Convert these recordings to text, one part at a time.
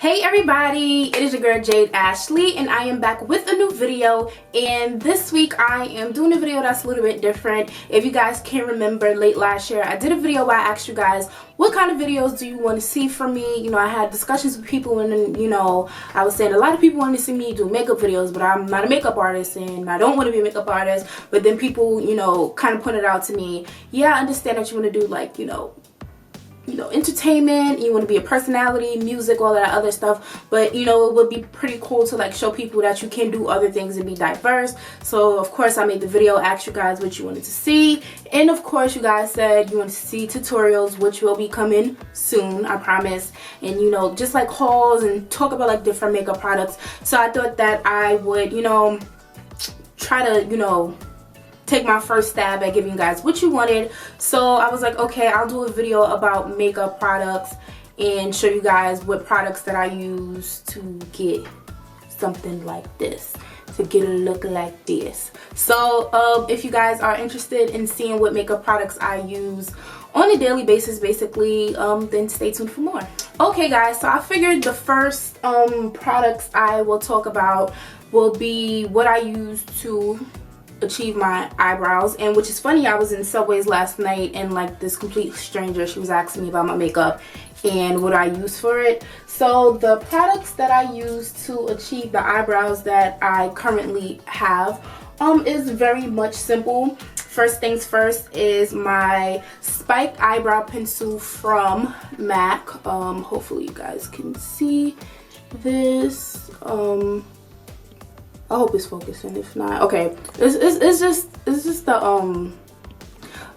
Hey everybody, it is your girl Jade Ashley and I am back with a new video, and this week I am doing a video that's a little bit different. If you guys can remember, late last year I did a video where I asked you guys what kind of videos do you want to see from me. You know, I had discussions with people and I was saying a lot of people want to see me do makeup videos, but I'm not a makeup artist and I don't want to be a makeup artist. But then people, kind of pointed out to me, yeah, I understand that you want to do like, entertainment, you want to be a personality, music, all that other stuff, but it would be pretty cool to like show people that you can do other things and be diverse. So of course I made the video, asked you guys what you wanted to see, and of course you guys said you want to see tutorials, which will be coming soon, I promise, and just like hauls and talk about like different makeup products. So I thought that I would try to take my first stab at giving you guys what you wanted. So I was like, okay, I'll do a video about makeup products and show you guys what products that I use to get something like this, to get a look like this. So if you guys are interested in seeing what makeup products I use on a daily basis, basically, then stay tuned for more. Okay guys, so I figured the first products I will talk about will be what I use to achieve my eyebrows. And which is funny, I was in Subways last night and like this complete stranger, she was asking me about my makeup and what I use for it. So the products that I use to achieve the eyebrows that I currently have is very much simple. First things first is my spiked eyebrow pencil from MAC. Hopefully you guys can see this. I hope it's focusing. If not, okay. It's just the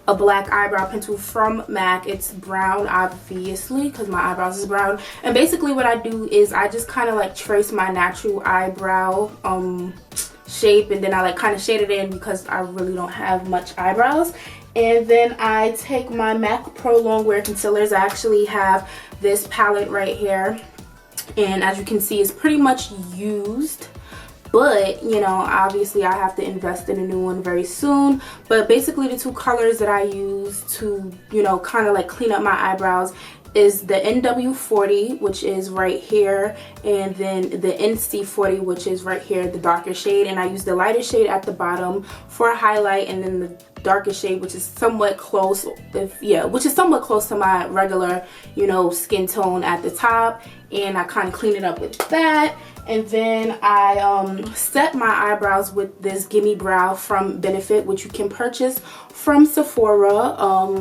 a black eyebrow pencil from MAC. It's brown, obviously, because my eyebrows is brown. And basically, what I do is I just kind of like trace my natural eyebrow shape, and then I like kind of shade it in because I really don't have much eyebrows. And then I take my MAC Pro Longwear concealers. I actually have this palette right here, and as you can see, it's pretty much used. But obviously I have to invest in a new one very soon. But basically the two colors that I use to kind of like clean up my eyebrows is the NW40, which is right here, and then the NC40, which is right here, the darker shade. And I use the lighter shade at the bottom for a highlight, and then the darker shade, which is somewhat close, to my regular skin tone at the top. And I kind of clean it up with that. And then I set my eyebrows with this Gimme Brow from Benefit, which you can purchase from Sephora.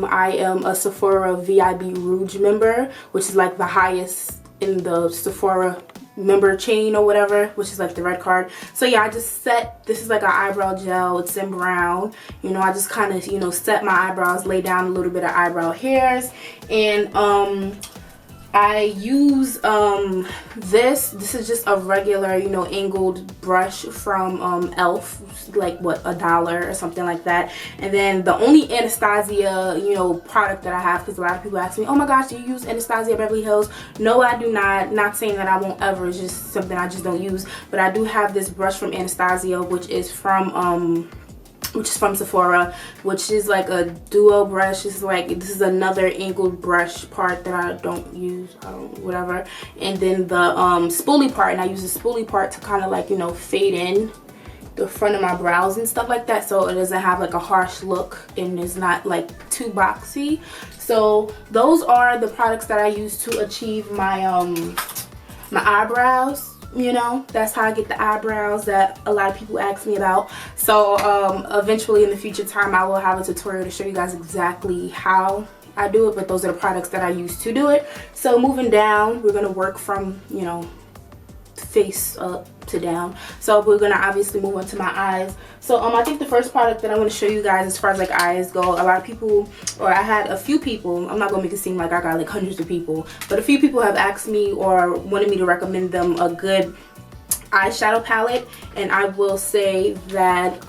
I am a Sephora VIB Rouge member, which is like the highest in the Sephora member chain or whatever, which is like the red card. So yeah, I just set, this is like an eyebrow gel, it's in brown. I just kind of set my eyebrows, lay down a little bit of eyebrow hairs, and I use this is just a regular angled brush from e.l.f., like what, $1 or something like that. And then the only Anastasia product that I have, because a lot of people ask me, oh my gosh, do you use Anastasia Beverly Hills? No, I do not saying that I won't ever, it's just something I just don't use. But I do have this brush from Anastasia, which is from Sephora, which is like a duo brush. This is another angled brush part that I don't use, whatever. And then the spoolie part, and I use the spoolie part to kind of like fade in the front of my brows and stuff like that, so it doesn't have like a harsh look and it's not like too boxy. So those are the products that I use to achieve my my eyebrows. That's how I get the eyebrows that a lot of people ask me about. So eventually in the future time I will have a tutorial to show you guys exactly how I do it, but those are the products that I use to do it. So moving down, we're gonna work from face up to down. So we're gonna obviously move on to my eyes. So I think the first product that I want to show you guys as far as like eyes go, a lot of people, or I had a few people, I'm not gonna make it seem like I got like hundreds of people, but a few people have asked me or wanted me to recommend them a good eyeshadow palette, and I will say that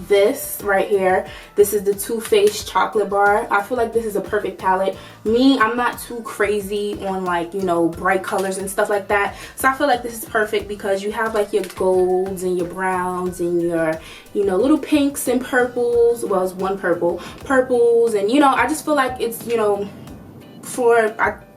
this right here, this is the Too Faced Chocolate Bar. I feel like this is a perfect palette. I'm not too crazy on like bright colors and stuff like that, so I feel like this is perfect because you have like your golds and your browns and your little pinks and purples. Well, it's one purples, and I just feel like it's for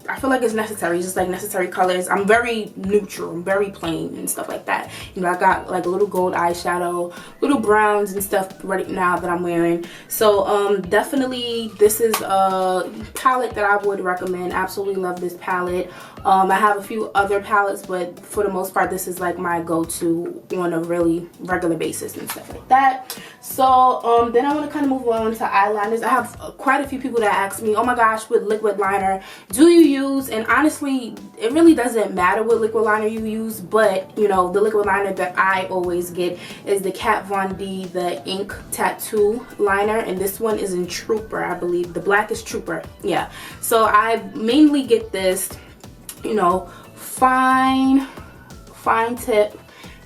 I feel like it's necessary. It's just like necessary colors. I'm very neutral. I'm very plain and stuff like that. You know, I got like a little gold eyeshadow, little browns and stuff right now that I'm wearing. So definitely this is a palette that I would recommend. Absolutely love this palette. I have a few other palettes, but for the most part, this is like my go-to on a really regular basis and stuff like that. So then I want to kind of move on to eyeliners. I have quite a few people that ask me, oh my gosh, what liquid liner do you use? And honestly, it really doesn't matter what liquid liner you use, but you know, the liquid liner that I always get is the Kat Von D, the ink tattoo liner, and this one is in Trooper, I believe. The black is Trooper, yeah. So I mainly get this, you know, fine tip,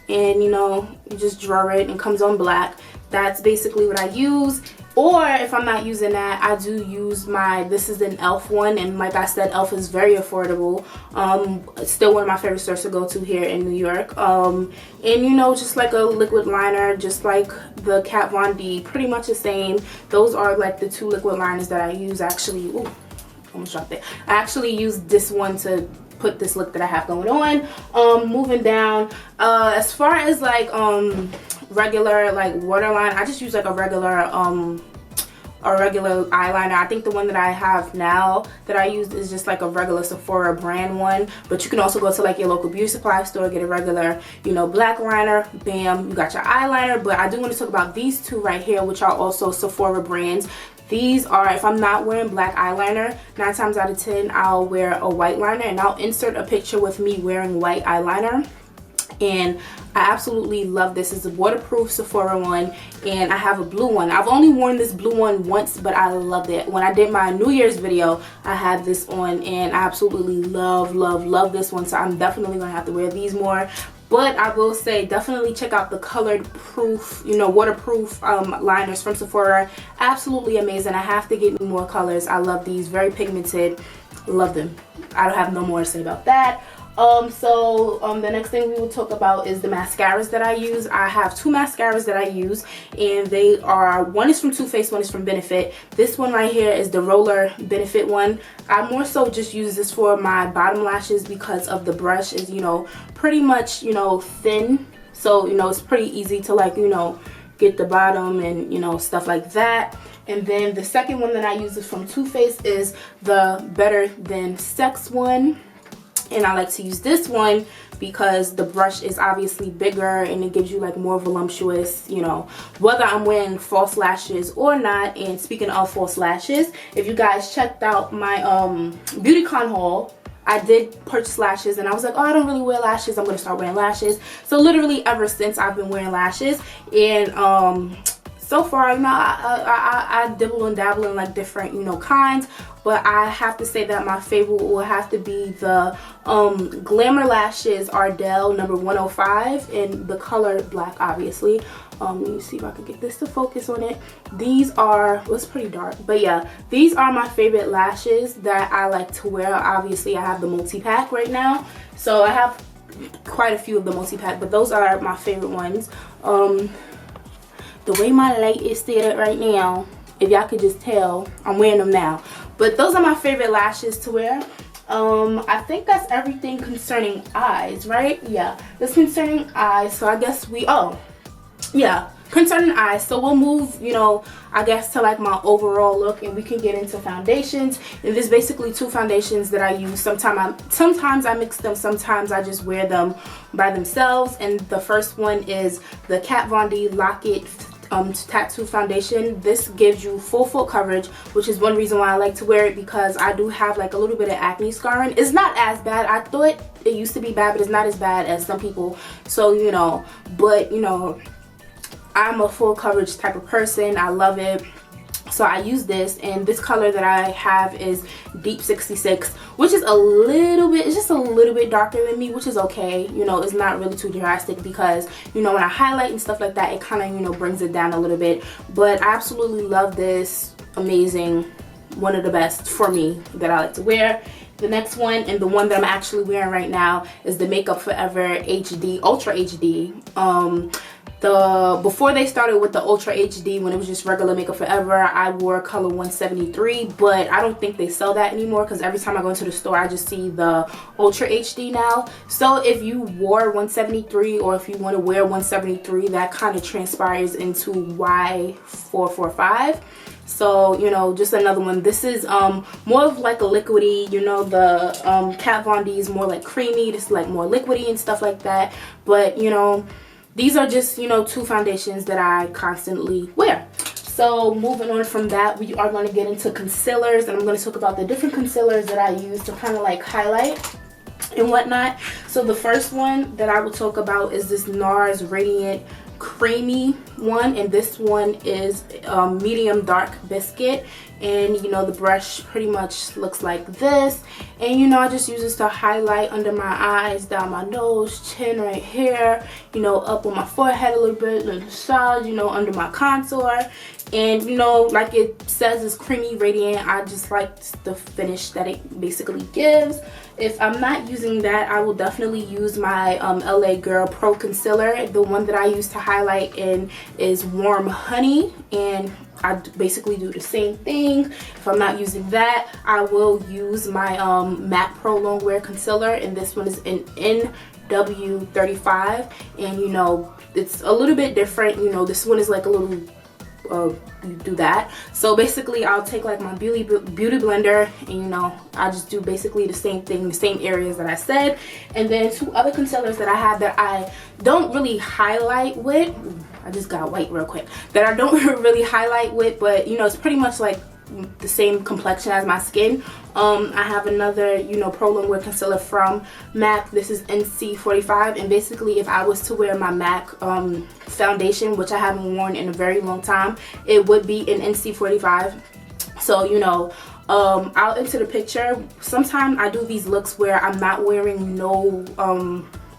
and you know, you just draw it and it comes on black. That's basically what I use. Or if I'm not using that, I do use this is an e.l.f. one, and like I said, e.l.f. is very affordable. It's still one of my favorite stores to go to here in New York. And you know, just like a liquid liner, just like the Kat Von D, pretty much the same. Those are like the two liquid liners that I use. Actually, ooh, almost dropped it. I actually use this one to put this look that I have going on. Moving down, as far as like regular like waterline, I just use like a regular eyeliner. I think the one that I have now that I use is just like a regular Sephora brand one, but you can also go to like your local beauty supply store, get a regular, you know, black liner, bam, you got your eyeliner. But I do want to talk about these two right here, which are also Sephora brands. These are, if I'm not wearing black eyeliner, 9 times out of 10 I'll wear a white liner, and I'll insert a picture with me wearing white eyeliner. And I absolutely love this. It's a waterproof Sephora one, and I have a blue one. I've only worn this blue one once, but I loved it. When I did my New Year's video, I had this on, and I absolutely love this one. So I'm definitely gonna have to wear these more. But I will say, definitely check out the colored proof, you know, waterproof liners from Sephora. Absolutely amazing. I have to get more colors. I love these. Very pigmented. Love them. I don't have no more to say about that. The next thing we will talk about is the mascaras that I use. I have two mascaras that I use, and they are, one is from Too Faced, one is from Benefit. This one right here is the Roller Benefit one. I more so just use this for my bottom lashes because of the brush is, you know, pretty much, you know, thin. So, you know, it's pretty easy to like, you know, get the bottom and, you know, stuff like that. And then the second one that I use is from Too Faced is the Better Than Sex one. And I like to use this one because the brush is obviously bigger and it gives you like more voluptuous, you know, whether I'm wearing false lashes or not. And speaking of false lashes, if you guys checked out my BeautyCon haul, I did purchase lashes, and I was like, oh, I don't really wear lashes, I'm gonna start wearing lashes. So literally ever since I've been wearing lashes, and so far, you know, I dibble and dabble in like different, you know, kinds, but I have to say that my favorite will have to be the Glamour Lashes Ardell number 105 in the color black, obviously. Let me see if I can get this to focus on it. These are, well, it's pretty dark, but yeah, these are my favorite lashes that I like to wear. Obviously, I have the multi-pack right now, so I have quite a few of the multi-pack, but those are my favorite ones. The way my light is set up right now, if y'all could just tell, I'm wearing them now. But those are my favorite lashes to wear. I think that's everything concerning eyes, right? Yeah, that's concerning eyes. So I guess concerning eyes. So we'll move, you know, I guess to like my overall look, and we can get into foundations. And there's basically two foundations that I use. Sometimes I mix them, sometimes I just wear them by themselves. And the first one is the Kat Von D Lock-It tattoo foundation. This gives you full coverage, which is one reason why I like to wear it, because I do have like a little bit of acne scarring. It's not as bad. I thought it used to be bad, but it's not as bad as some people. So, you know, but you know, I'm a full coverage type of person. I love it. So I use this, and this color that I have is Deep 66, which is a little bit, it's just a little bit darker than me, which is okay. You know, it's not really too drastic because, you know, when I highlight and stuff like that, it kind of, you know, brings it down a little bit. But I absolutely love this. Amazing. One of the best for me that I like to wear. The next one, and the one that I'm actually wearing right now, is the Makeup Forever HD Ultra HD. before they started with the Ultra HD, when it was just regular Makeup Forever, I wore color 173, but I don't think they sell that anymore because every time I go into the store I just see the Ultra HD now. So if you wore 173, or if you want to wear 173, that kind of transpires into Y445. So, you know, just another one. This is more of like a liquidy, you know, the Kat Von D is more like creamy. This is like more liquidy and stuff like that. But, you know, these are just, you know, two foundations that I constantly wear. So moving on from that, we are going to get into concealers, and I'm going to talk about the different concealers that I use to kind of like highlight and whatnot. So the first one that I will talk about is this NARS Radiant Creamy one, and this one is medium dark biscuit, and you know the brush pretty much looks like this, and you know I just use this to highlight under my eyes, down my nose, chin right here, you know, up on my forehead a little bit, on the side, you know, under my contour. And you know, like it says, it's creamy radiant. I just like the finish that it basically gives. If I'm not using that, I will definitely use my LA Girl Pro Concealer. The one that I use to highlight in is Warm Honey, and I basically do the same thing. If I'm not using that, I will use my MAC Pro Longwear Concealer, and this one is in NW35, and you know, it's a little bit different. You know, this one is like a little you do that. So basically I'll take like my beauty blender, and you know I just do basically the same thing, the same areas that I said. And then two other concealers that I have that I don't really highlight with, I just got white real quick, that I don't really highlight with, but you know it's pretty much like the same complexion as my skin. I have another, you know, Pro Longwear concealer from MAC. This is NC45, and basically if I was to wear my MAC foundation, which I haven't worn in a very long time, it would be in NC45. So you know, I'll enter the picture. Sometimes I do these looks where I'm not wearing no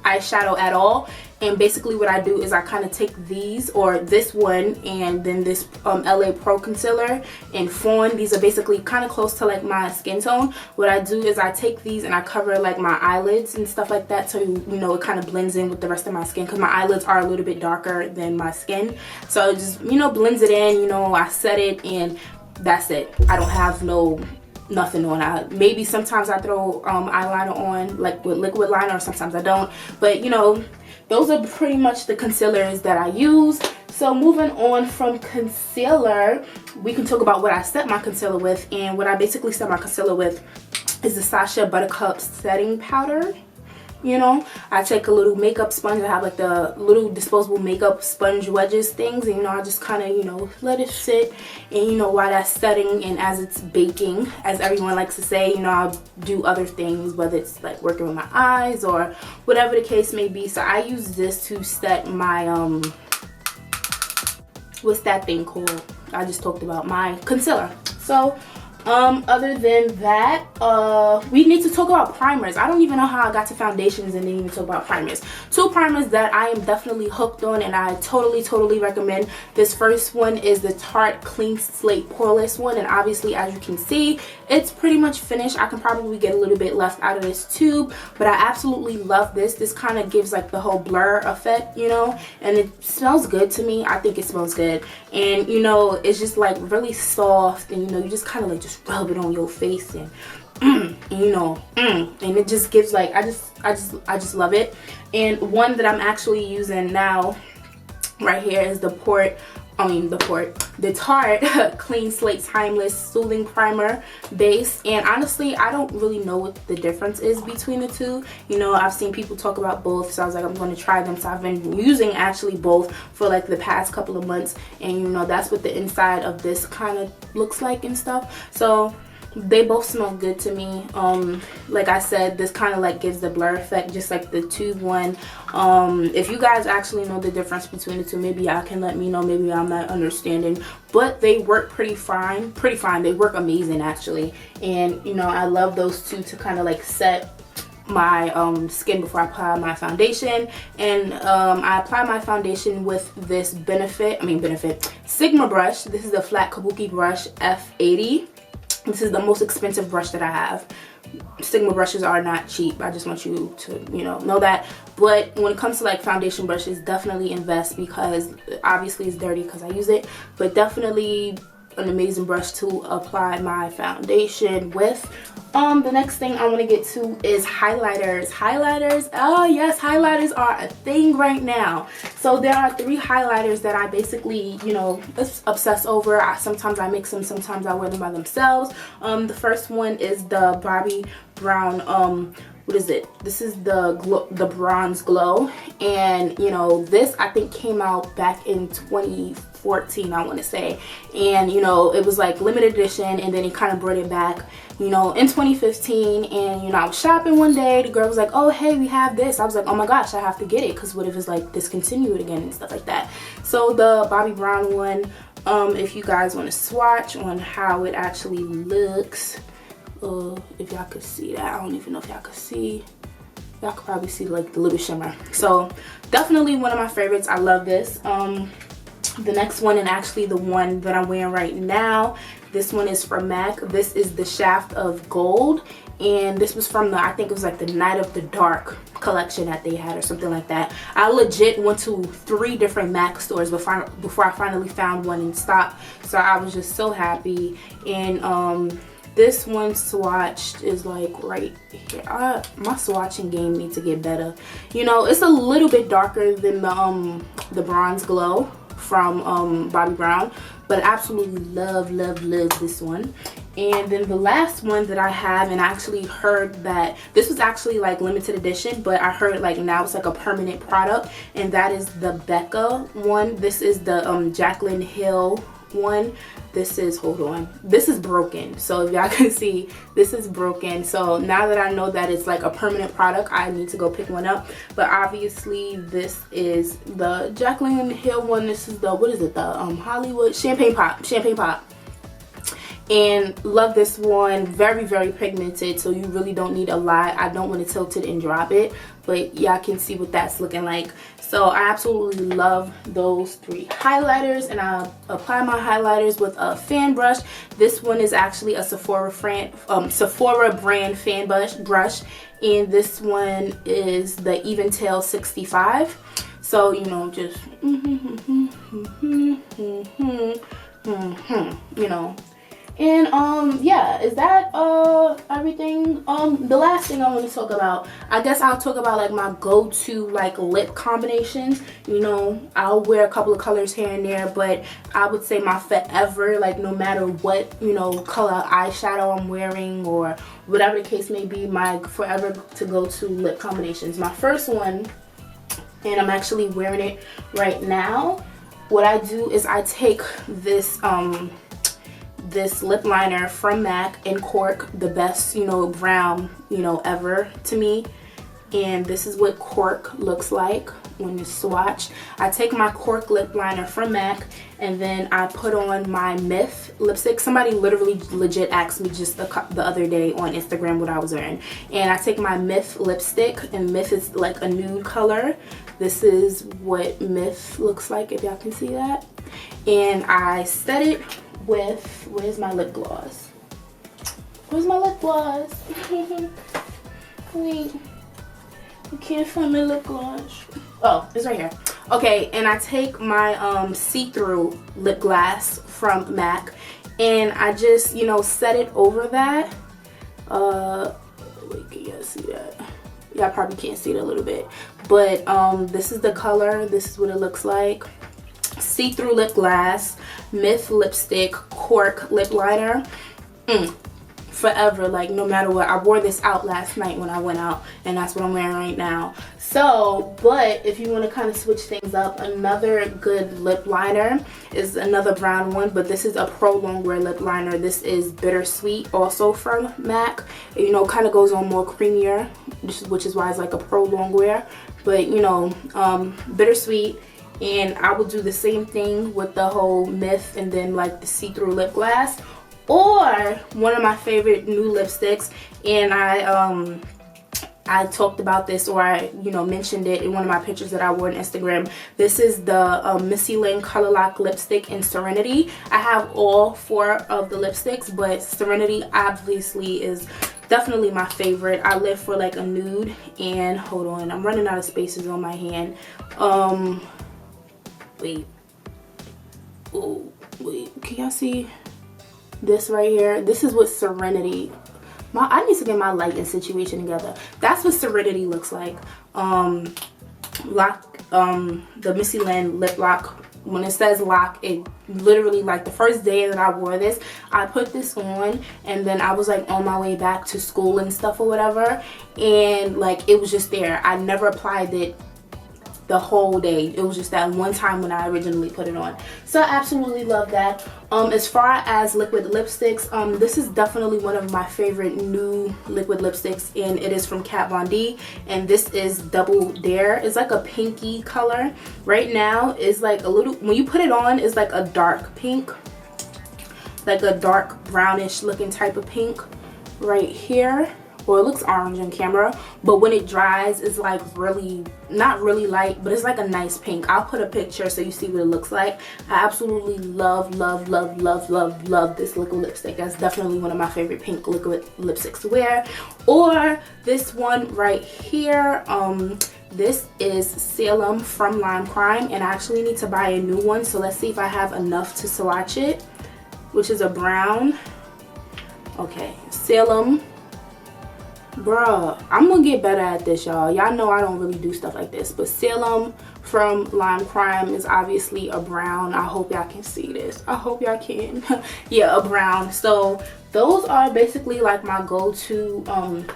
eyeshadow at all, and basically what I do is I kind of take these, or this one, and then this LA Pro Concealer in Fawn. These are basically kind of close to like my skin tone. What I do is I take these and I cover like my eyelids and stuff like that, so you know it kind of blends in with the rest of my skin, because my eyelids are a little bit darker than my skin. So it just, you know, blends it in. You know, I set it and that's it. I don't have nothing on. Maybe sometimes I throw eyeliner on, like with liquid liner, or sometimes I don't. But you know, those are pretty much the concealers that I use. So moving on from concealer, we can talk about what I set my concealer with. And what I basically set my concealer with is the Sacha Buttercup setting powder. You know, I take a little makeup sponge. I have like the little disposable makeup sponge wedges things, and you know I just kind of, you know, let it sit, and you know while that's setting and as it's baking, as everyone likes to say, you know, I'll do other things, whether it's like working with my eyes or whatever the case may be. So I use this to set my what's that thing called I just talked about, my concealer. So other than that, we need to talk about primers. I don't even know how I got to foundations and then even talk about primers. Two primers that I am definitely hooked on and I totally recommend. This first one is the Tarte Clean Slate Poreless one, and obviously as you can see, it's pretty much finished. I can probably get a little bit left out of this tube, but I absolutely love this. This kind of gives like the whole blur effect, you know, and it smells good to me. I think it smells good, and you know, it's just like really soft, and you know, you just kind of like just rub it on your face, and you know, and it just gives like, I just love it. And one that I'm actually using now right here is the Tarte Clean Slate Timeless Soothing Primer Base. And honestly, I don't really know what the difference is between the two. You know, I've seen people talk about both, so I was like, I'm going to try them. So I've been using actually both for like the past couple of months, and you know, that's what the inside of this kind of looks like and stuff. So they both smell good to me. Like I said, this kind of like gives the blur effect, just like the tube one. If you guys actually know the difference between the two, maybe y'all can let me know. Maybe I'm not understanding, but they work pretty fine. They work amazing actually. And you know, I love those two to kind of like set my skin before I apply my foundation. And I apply my foundation with this Benefit Sigma brush. This is the flat kabuki brush F80. This is the most expensive brush that I have. Sigma brushes are not cheap. I just want you to, you know that. But when it comes to like foundation brushes, definitely invest, because obviously it's dirty because I use it, but definitely an amazing brush to apply my foundation with. The next thing I want to get to is highlighters. Highlighters, oh yes, highlighters are a thing right now. So there are 3 highlighters that I basically, you know, obsess over. Sometimes I mix them, sometimes I wear them by themselves. The first one is the Bobbi Brown, what is it? This is the Bronze Glow, and you know, this I think came out back in 2014, I want to say, and you know, it was like limited edition, and then he kind of brought it back, you know, in 2015. And you know, I was shopping one day, the girl was like, oh hey, we have this. I was like, oh my gosh, I have to get it, because what if it's like discontinued again and stuff like that. So the Bobbi Brown one, if you guys want to swatch on how it actually looks, if y'all could see that, I don't even know if y'all could see. Y'all could probably see like the little shimmer. So definitely one of my favorites. I love this. The next one, and actually the one that I'm wearing right now, this one is from MAC. This is the Shaft of Gold, and this was from the, I think it was like the Night of the Dark collection that they had or something like that. I legit went to 3 different MAC stores before I finally found one in stock, so I was just so happy. And this one swatched is like right here. My swatching game needs to get better. You know, it's a little bit darker than the Bronze Glow from Bobbi Brown, but absolutely love this one. And then the last one that I have, and I actually heard that this was actually like limited edition, but I heard like now it's like a permanent product, and that is the Becca one. This is the Jaclyn Hill one. This is, hold on, this is broken. So if y'all can see, this is broken. So now that I know that it's like a permanent product, I need to go pick one up. But obviously this is the Jaclyn Hill one. This is the, what is it, the Hollywood Champagne Pop. And love this one. Very pigmented, so you really don't need a lot. I don't want to tilt it and drop it, but y'all can see what that's looking like. So I absolutely love those 3 highlighters, and I'll apply my highlighters with a fan brush. This one is actually a Sephora brand fan brush, and this one is the Eventail 65. So you know, just you know. And yeah, is that everything? The last thing I want to talk about, I guess I'll talk about like my go-to like lip combinations. You know, I'll wear a couple of colors here and there, but I would say my forever, like no matter what, you know, color eyeshadow I'm wearing or whatever the case may be, my forever to go to lip combinations. My first one, and I'm actually wearing it right now, what I do is I take this this lip liner from MAC in Cork, the best, you know, brown, you know, ever to me. And this is what Cork looks like when it's swatched. I take my Cork lip liner from MAC, and then I put on my Myth lipstick. Somebody literally legit asked me just the other day on Instagram what I was wearing. And I take my Myth lipstick, and Myth is like a nude color. This is what Myth looks like, if y'all can see that. And I set it with, where's my lip gloss? Where's my lip gloss? Wait, I can't find my lip gloss. Oh, it's right here. Okay, and I take my see-through lip gloss from MAC, and I just, you know, set it over that. Wait, can y'all see that? Y'all probably can't see it a little bit, but this is the color. This is what it looks like. See-through lip gloss, Myth lipstick, Cork lip liner. Forever, like no matter what. I wore this out last night when I went out, and that's what I'm wearing right now. So, but if you want to kind of switch things up, another good lip liner is another brown one, but this is a pro longwear lip liner. This is Bittersweet, also from MAC. You know, kind of goes on more creamier, which is why it's like a pro longwear. But you know, Bittersweet. And I will do the same thing with the whole Myth and then like the see-through lip gloss. Or one of my favorite new lipsticks, and I talked about this, or I, you know, mentioned it in one of my pictures that I wore on Instagram. This is the Missy Lynn Color Lock lipstick in Serenity. I have all 4 of the lipsticks, but Serenity obviously is, definitely my favorite. I live for like a nude. And hold on, I'm running out of spaces on my hand. Wait. Oh, wait, can y'all see this right here? This is what Serenity, I need to get my lighting situation together. That's what Serenity looks like. The Missy Lynn lip lock. When it says lock, it literally, like the first day that I wore this, I put this on and then I was like on my way back to school and stuff or whatever, and like it was just there. I never applied it the whole day. It was just that one time when I originally put it on. So I absolutely love that. As far as liquid lipsticks, this is definitely one of my favorite new liquid lipsticks, and it is from Kat Von D, and this is Double Dare. It's like a pinky color. Right now it's like a little, when you put it on, it's like a dark pink, like a dark brownish looking type of pink right here. Or it looks orange on camera, but when it dries, it's like really, not really light, but it's like a nice pink. I'll put a picture so you see what it looks like. I absolutely love, love, love, love, love, love this liquid lipstick. That's definitely one of my favorite pink liquid lipsticks to wear. Or this one right here. This is Salem from Lime Crime, and I actually need to buy a new one. So let's see if I have enough to swatch it, which is a brown. Okay, Salem. Bruh, I'm gonna get better at this, y'all. Y'all know I don't really do stuff like this, but Salem from Lime Crime is obviously a brown. I hope y'all can see this. I hope y'all can. Yeah, a brown. So those are basically like my go-to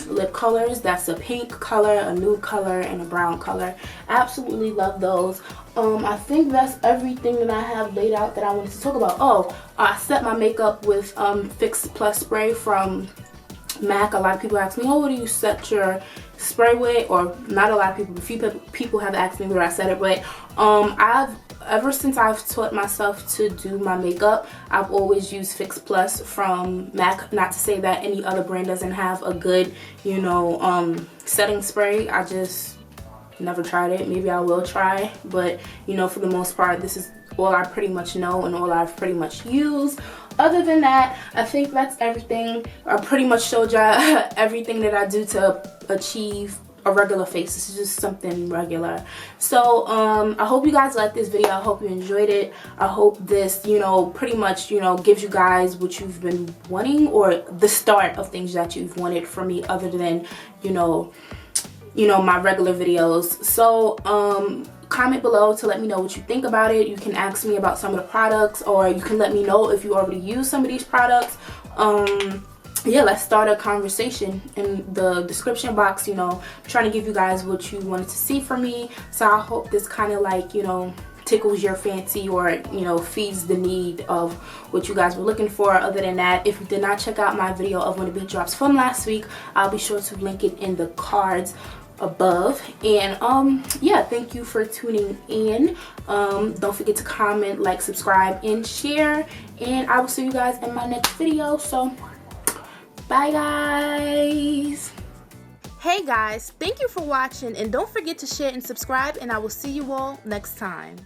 lip colors. That's a pink color, a nude color, and a brown color. Absolutely love those. I think that's everything that I have laid out that I wanted to talk about. Oh, I set my makeup with Fix Plus spray from MAC. A lot of people ask me, oh, what do you set your spray with? Or not a lot of people, a few people have asked me where I set it, but ever since I've taught myself to do my makeup, I've always used Fix Plus from MAC. Not to say that any other brand doesn't have a good, you know, setting spray. I just never tried it. Maybe I will try, but you know, for the most part, this is all I pretty much know and all I've pretty much used. Other than that, I think that's everything. I pretty much showed y'all everything that I do to achieve a regular face. This is just something regular. So I hope you guys liked this video. I hope you enjoyed it. I hope this, you know, pretty much, you know, gives you guys what you've been wanting, or the start of things that you've wanted from me, other than, you know, my regular videos. So comment below to let me know what you think about it. You can ask me about some of the products, or you can let me know if you already use some of these products. Yeah, let's start a conversation in the description box. You know, I'm trying to give you guys what you wanted to see from me, so I hope this kind of like, you know, tickles your fancy, or you know, feeds the need of what you guys were looking for. Other than that, if you did not check out my video of when the beat drops from last week, I'll be sure to link it in the cards above. And yeah, thank you for tuning in. Don't forget to comment, like, subscribe, and share, and I will see you guys in my next video. So bye guys. Hey guys, thank you for watching, and don't forget to share and subscribe, and I will see you all next time.